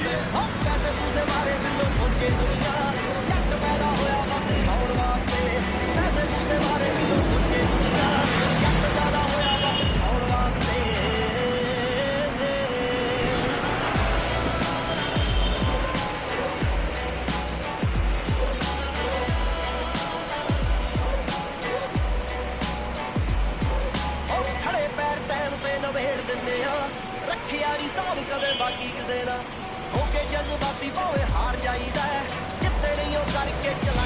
पैसे पूसे मारे बिल्लो सोचे दुनिया जट पैदा होया बस छाउण वास्ते पैसे पूसे मारे बिल्लो सोचे दुनिया जट पैदा होया बस छाउण वास्ते खड़े पैर टैम ते नवेड़ दिंदे आ रखिया नी साहब कदे बाकी किसे ना होके जज्बाती भावे हार जाईदा जित्ते नहीं ओ करके चला